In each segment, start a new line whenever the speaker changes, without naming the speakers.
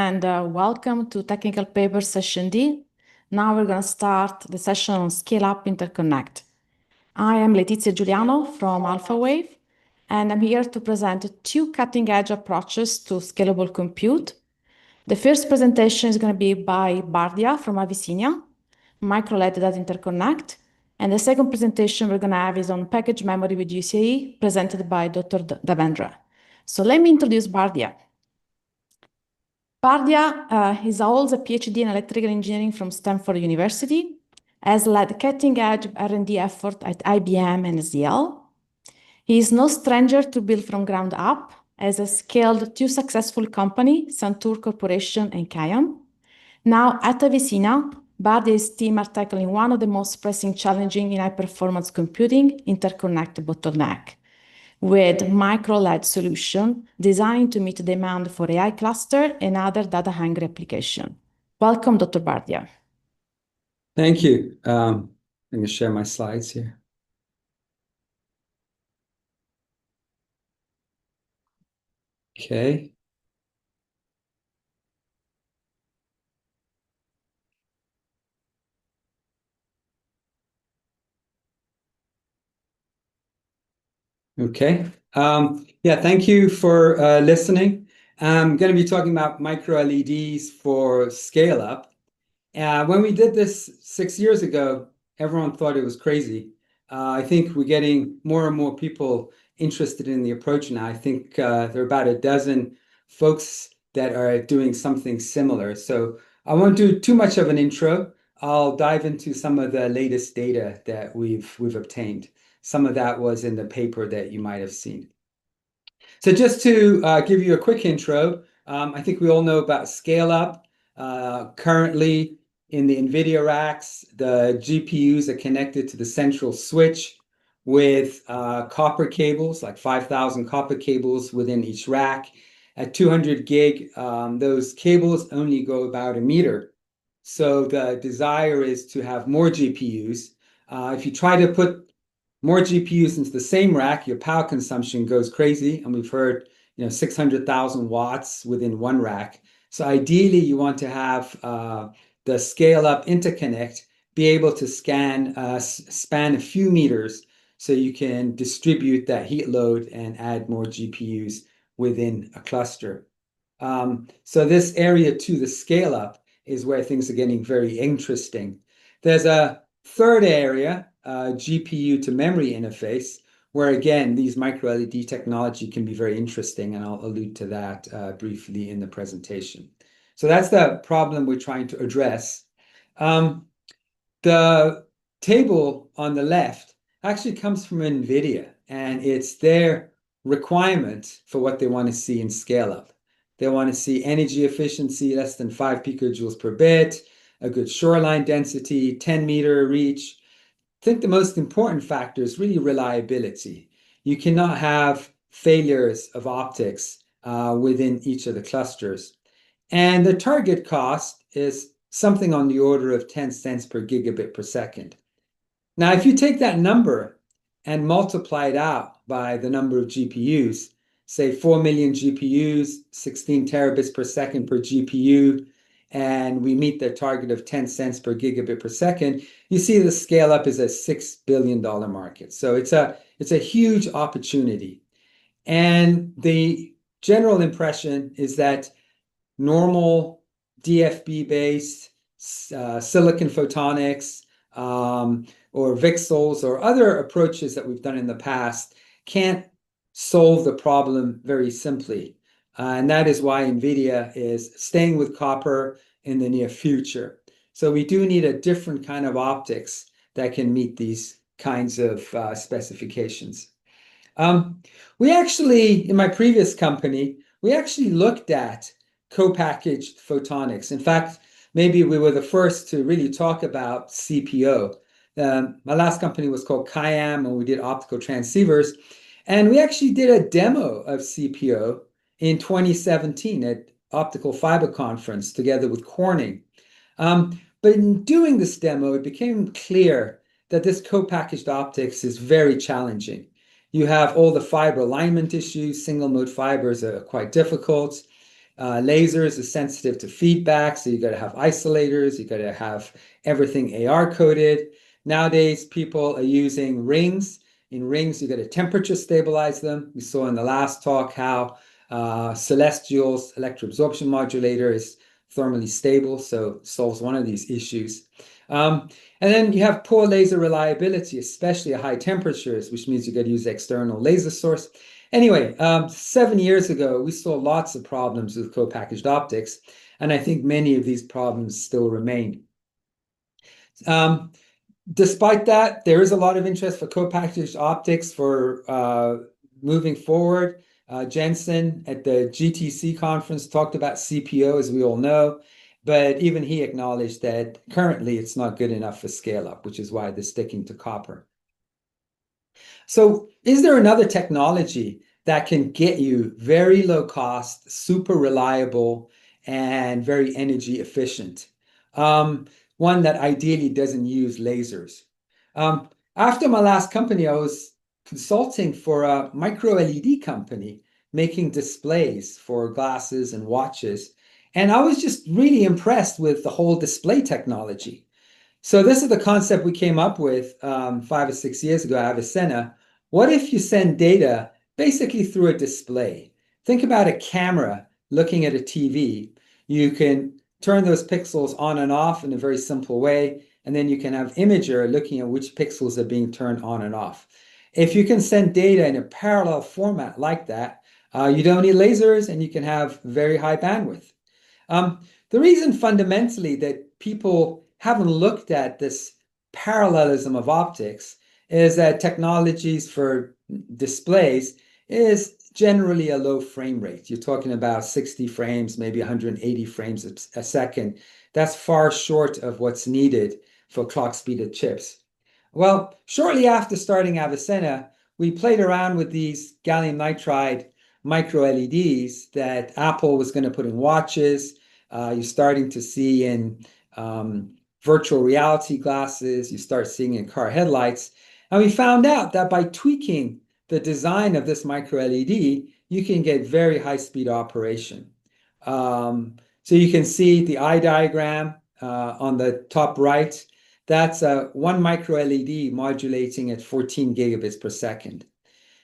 and welcome to Technical Paper Session D. Now we're going to start the session on Scale-Up Interconnect. I am Letizia Giuliano from AlphaWave, and I'm here to present two cutting-edge approaches to scalable compute. The first presentation is going to be by Bardia from Avicenna, microLED data interconnect, and the second presentation we're going to have is on package memory with UCIe, presented by Dr. Devendra. So let me introduce Bardia. Bardia is holds a PhD in electrical engineering from Stanford University, has led cutting-edge R&D effort at IBM and SDL. He is no stranger to build from ground up, as has scaled two successful companies, Santur Corporation and Kayam. Now at Avicenna, Bardia's team are tackling one of the most pressing challenges in high-performance computing, interconnect bottleneck, with microLED solution designed to meet demand for AI cluster and other data-hungry application. Welcome, Dr. Bardia.
Thank you. I'm going to share my slides here. Okay. Okay. Yeah, thank you for listening. I'm going to be talking about micro-LEDs for scale-up. When we did this 6 years ago, everyone thought it was crazy. I think we're getting more and more people interested in the approach now. I think there are about a dozen folks that are doing something similar. So I won't do too much of an intro. I'll dive into some of the latest data that we've obtained. Some of that was in the paper that you might have seen. So just to give you a quick intro, I think we all know about scale-up. Currently, in the NVIDIA racks, the GPUs are connected to the central switch with copper cables, like 5,000 copper cables within each rack. At 200 gig, those cables only go about a meter. So the desire is to have more GPUs. If you try to put more GPUs into the same rack, your power consumption goes crazy. And we've heard, 600,000 watts within one rack. So ideally, you want to have the scale-up interconnect be able to span a few meters so you can distribute that heat load and add more GPUs within a cluster. So this area to the scale-up is where things are getting very interesting. There's a third area, GPU to memory interface, where again, these micro-LED technology can be very interesting, and I'll allude to that briefly in the presentation. So that's the problem we're trying to address. The table on the left actually comes from NVIDIA, and it's their requirement for what they want to see in scale-up. They want to see energy efficiency less than 5 picojoules per bit, a good shoreline density, 10-meter reach. I think the most important factor is really reliability. You cannot have failures of optics within each of the clusters. And the target cost is something on the order of 10 cents per gigabit per second. Now, if you take that number and multiply it out by the number of GPUs, say 4 million GPUs, 16 terabits per second per GPU, and we meet the target of 10 cents per gigabit per second, you see the scale up is a $6 billion market. So it's a huge opportunity. And the general impression is that normal DFB-based silicon photonics or VCSELs or other approaches that we've done in the past can't solve the problem very simply. And that is why NVIDIA is staying with copper in the near future. So we do need a different kind of optics that can meet these kinds of specifications. We actually, in my previous company, we actually looked at co-packaged photonics. In fact, maybe we were the first to really talk about CPO. My last company was called Kayam, and we did optical transceivers. And we actually did a demo of CPO in 2017 at Optical Fiber Conference together with Corning. But in doing this demo, it became clear that this co-packaged optics is very challenging. You have all the fiber alignment issues. Single mode fibers are quite difficult. Lasers are sensitive to feedback, so you got to have isolators, you got to have everything AR coded. Nowadays, people are using rings. In rings, you got to temperature stabilize them. We saw in the last talk how Celestial's electroabsorption modulator is thermally stable, so solves one of these issues. And then you have poor laser reliability, especially at high temperatures, which means you got to use external laser source. Anyway, 7 years ago, we saw lots of problems with co-packaged optics, and I think many of these problems still remain. Despite that, there is a lot of interest for co-packaged optics for moving forward. Jensen at the GTC conference talked about CPO, as we all know, but even he acknowledged that currently it's not good enough for scale-up, which is why they're sticking to copper. So is there another technology that can get you very low cost, super reliable, and very energy efficient? One that ideally doesn't use lasers. After my last company, I was consulting for a microLED company making displays for glasses and watches. And I was just really impressed with the whole display technology. So this is the concept we came up with 5 or 6 years ago at Avicena. What if you send data basically through a display? Think about a camera looking at a TV. You can turn those pixels on and off in a very simple way, and then you can have imager looking at which pixels are being turned on and off. If you can send data in a parallel format like that, you don't need lasers and you can have very high bandwidth. The reason fundamentally that people haven't looked at this parallelism of optics is that technologies for displays is generally a low frame rate. You're talking about 60 frames, maybe 180 frames a second. That's far short of what's needed for clock speeded chips. Well, shortly after starting Avicena, we played around with these gallium nitride micro LEDs that Apple was going to put in watches. You're starting to see in virtual reality glasses. You start seeing in car headlights. And we found out that by tweaking the design of this micro LED, you can get very high speed operation. So you can see the eye diagram on the top right. That's one micro LED modulating at 14 gigabits per second.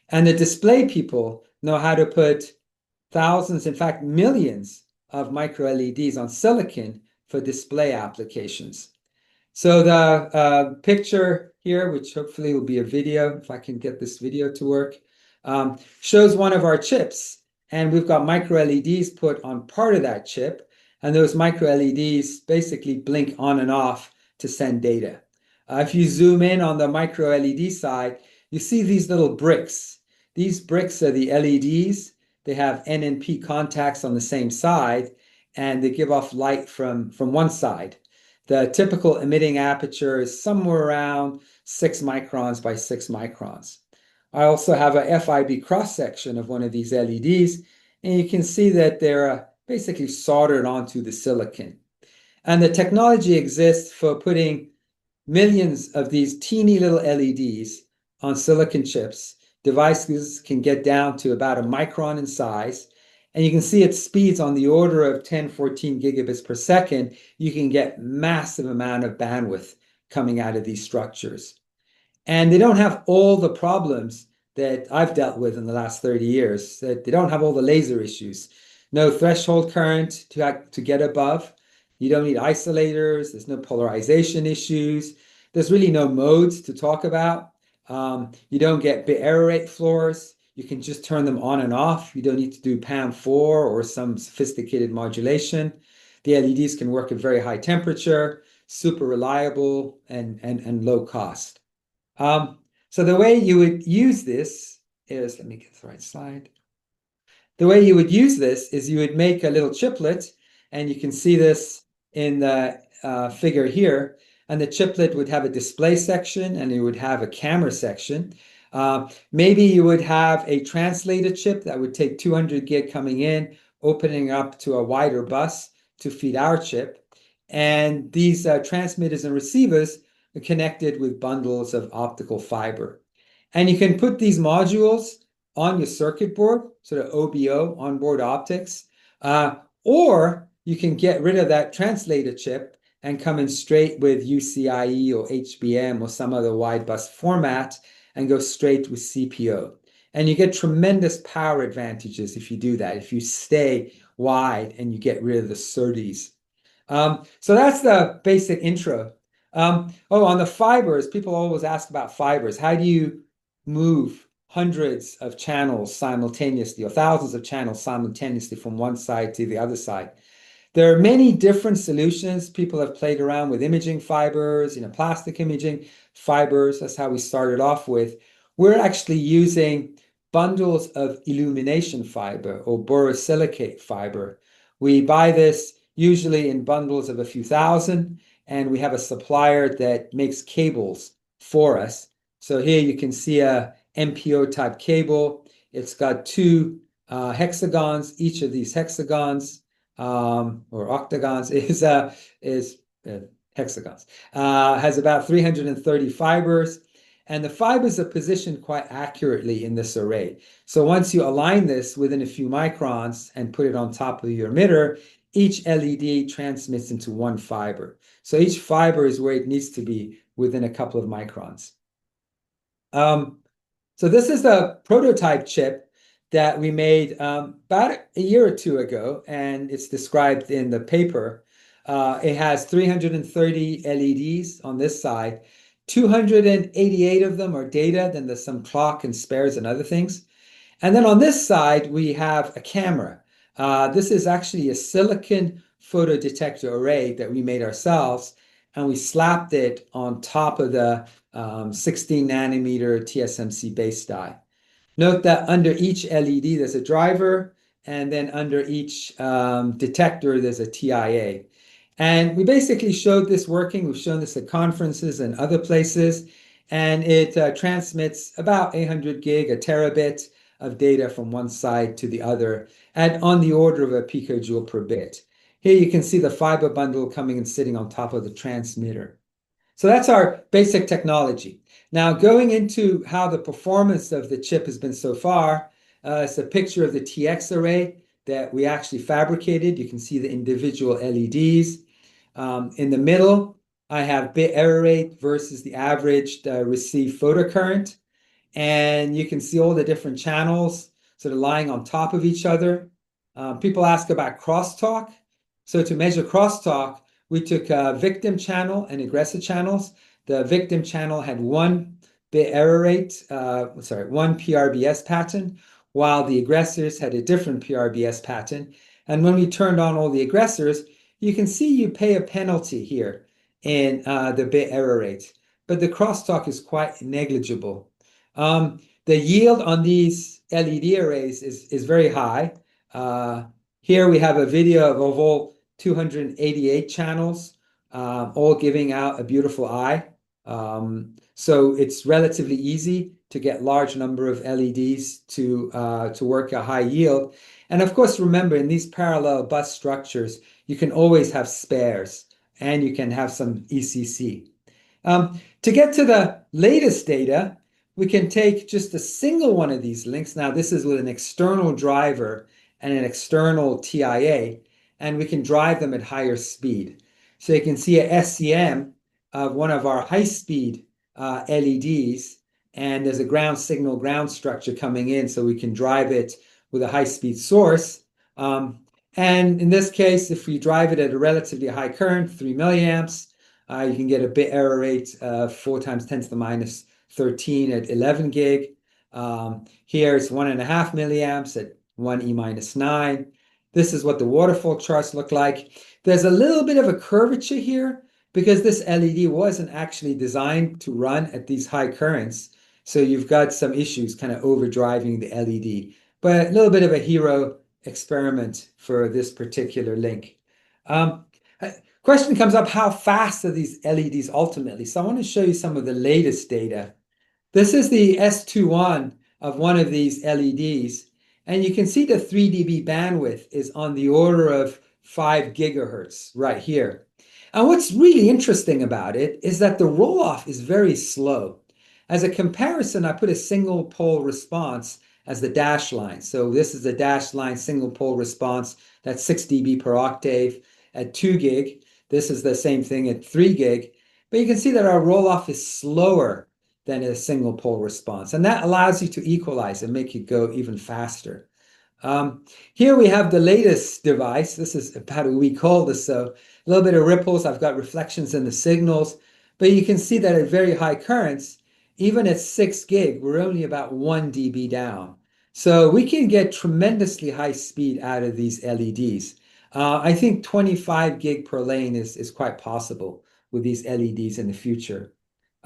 And the display people know how to put thousands, in fact, millions of micro LEDs on silicon for display applications. So the picture here, which hopefully will be a video, if I can get this video to work, shows one of our chips. And we've got micro LEDs put on part of that chip. And those micro LEDs basically blink on and off to send data. If you zoom in on the micro LED side, you see these little bricks. These bricks are the LEDs. They have N and P contacts on the same side, and they give off light from one side. The typical emitting aperture is somewhere around 6 microns by 6 microns. I also have a FIB cross-section of one of these LEDs, and you can see that they're basically soldered onto the silicon. And the technology exists for putting millions of these teeny little LEDs on silicon chips. Devices can get down to about a micron in size, and you can see at speeds on the order of 10, 14 gigabits per second, you can get massive amount of bandwidth coming out of these structures. And they don't have all the problems that I've dealt with in the last 30 years. That they don't have all the laser issues. No threshold current to get above. You don't need isolators. There's no polarization issues. There's really no modes to talk about. You don't get bit error rate floors. You can just turn them on and off. You don't need to do PAM4 or some sophisticated modulation. The LEDs can work at very high temperature, super reliable, and low cost. So the way you would use this is, let me get the right slide. The way you would use this is you would make a little chiplet, and you can see this in the figure here. And the chiplet would have a display section, and it would have a camera section. Maybe you would have a translator chip that would take 200 gig coming in, opening up to a wider bus to feed our chip. And these transmitters and receivers are connected with bundles of optical fiber. And you can put these modules on your circuit board, sort of OBO, onboard optics, Or you can get rid of that translator chip and come in straight with UCIe or HBM or some other wide bus format and go straight with CPO. And you get tremendous power advantages if you do that, if you stay wide and you get rid of the SerDes. So that's the basic intro. On the fibers, people always ask about fibers. How do you move hundreds of channels simultaneously or thousands of channels simultaneously from one side to the other side? There are many different solutions. People have played around with imaging fibers, plastic imaging fibers. That's how we started off with. We're actually using bundles of illumination fiber or borosilicate fiber. We buy this usually in bundles of a few thousand, and we have a supplier that makes cables for us. So here you can see a MPO type cable. It's got two hexagons. Each of these hexagons or octagons is hexagons, has about 330 fibers, and the fibers are positioned quite accurately in this array. So once you align this within a few microns and put it on top of your emitter, each LED transmits into one fiber. So each fiber is where it needs to be within a couple of microns. So this is the prototype chip that we made about a year or two ago, and it's described in the paper. It has 330 LEDs on this side. 288 of them are data, then there's some clock and spares and other things. And then on this side, we have a camera. This is actually a silicon photodetector array that we made ourselves, and we slapped it on top of the 16 nanometer TSMC base die. Note that under each LED, there's a driver, and then under each detector, there's a TIA. And we basically showed this working. We've shown this at conferences and other places, and it transmits about 800 gig, a terabit of data from one side to the other at on the order of a picojoule per bit. Here you can see the fiber bundle coming and sitting on top of the transmitter. So that's our basic technology. Now, going into how the performance of the chip has been so far, it's a picture of the TX array that we actually fabricated. You can see the individual LEDs. In the middle, I have bit error rate versus the averaged received photocurrent. And you can see all the different channels sort of lying on top of each other. People ask about crosstalk. So to measure crosstalk, we took a victim channel and aggressor channels. The victim channel had one bit error rate, one PRBS pattern, while the aggressors had a different PRBS pattern. And when we turned on all the aggressors, you can see you pay a penalty here in the bit error rate, but the crosstalk is quite negligible. The yield on these LED arrays is very high. Here we have a video of all 288 channels, all giving out a beautiful eye. So it's relatively easy to get large number of LEDs to work a high yield. And of course, remember, in these parallel bus structures, you can always have spares, and you can have some ECC. To get to the latest data, we can take just a single one of these links. Now, this is with an external driver and an external TIA, and we can drive them at higher speed. So you can see a SEM of one of our high-speed LEDs, and there's a ground signal ground structure coming in, so we can drive it with a high-speed source. And in this case, if we drive it at a relatively high current, 3 milliamps, you can get a bit error rate of 4 times 10 to the minus 13 at 11 gig. Here it's 1.5 milliamps at 1 e minus 9. This is what the waterfall charts look like. There's a little bit of a curvature here because this LED wasn't actually designed to run at these high currents. So you've got some issues kind of overdriving the LED, but a little bit of a hero experiment for this particular link. Question comes up, how fast are these LEDs ultimately? So I want to show you some of the latest data. This is the S21 of one of these LEDs, and you can see the 3 dB bandwidth is on the order of 5 gigahertz right here. And what's really interesting about it is that the roll-off is very slow. As a comparison, I put a single pole response as the dashed line. So this is the dashed line single pole response. That's 6 dB per octave at 2 gig. This is the same thing at 3 gig. But you can see that our roll-off is slower than a single pole response. And that allows you to equalize and make it go even faster. Here we have the latest device. This is about a week old, so a little bit of ripples. I've got reflections in the signals. But you can see that at very high currents, even at 6 gig, we're only about 1 dB down. So we can get tremendously high speed out of these LEDs. I think 25 gig per lane is quite possible with these LEDs in the future.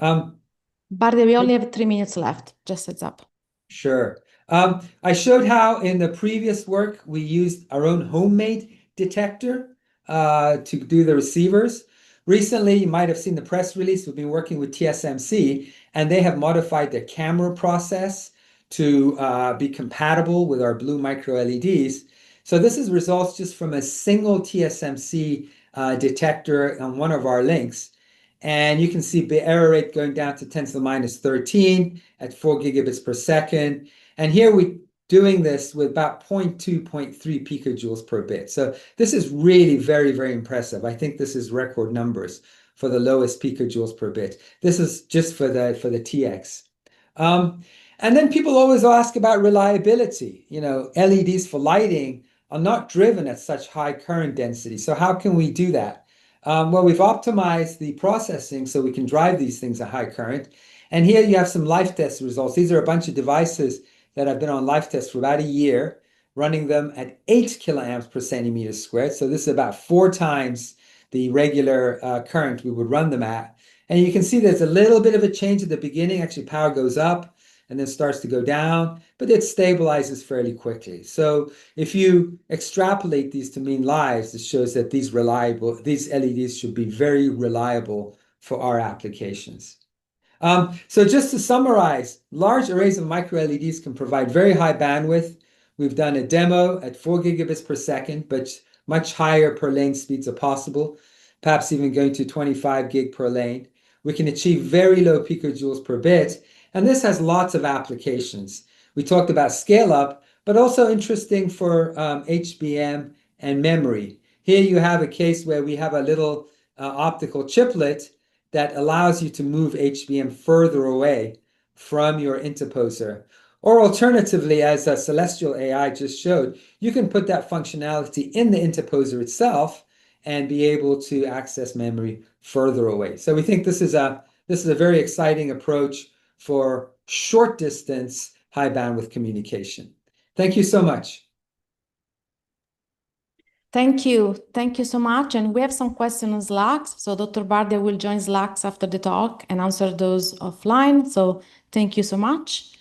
Bardia, we only have 3 minutes left, just heads up.
Sure. I showed how in the previous work we used our own homemade detector to do the receivers. Recently, you might have seen the press release. We've been working with TSMC, and they have modified their camera process to be compatible with our blue micro LEDs. So this is results just from a single TSMC detector on one of our links. And you can see the error rate going down to 10 to the minus 13 at 4 gigabits per second. And here we're doing this with about 0.2, 0.3 picojoules per bit. So this is really very, very impressive. I think this is record numbers for the lowest picojoules per bit. This is just for the TX. And then people always ask about reliability. You know, LEDs for lighting are not driven at such high current density. So how can we do that? Well, we've optimized the processing so we can drive these things at high current. And here you have some life test results. These are a bunch of devices that have been on life test for about a year, running them at 8 kiloamps per centimeter squared. So this is about 4 times the regular current we would run them at. And you can see there's a little bit of a change at the beginning. Actually, power goes up and then starts to go down, but it stabilizes fairly quickly. So if you extrapolate these to mean lives, it shows that these LEDs should be very reliable for our applications. So just to summarize, large arrays of micro LEDs can provide very high bandwidth. We've done a demo at 4 gigabits per second, but much higher per lane speeds are possible, perhaps even going to 25 gig per lane. We can achieve very low picojoules per bit, and this has lots of applications. We talked about scale up, but also interesting for HBM and memory. Here you have a case where we have a little optical chiplet that allows you to move HBM further away from your interposer. Or alternatively, as Celestial AI just showed, you can put that functionality in the interposer itself and be able to access memory further away. So we think this is a very exciting approach for short distance, high bandwidth communication. Thank you so much.
Thank you. Thank you so much. And we have some questions on Slack. So Dr. Bardia will join Slack after the talk and answer those offline. So thank you so much.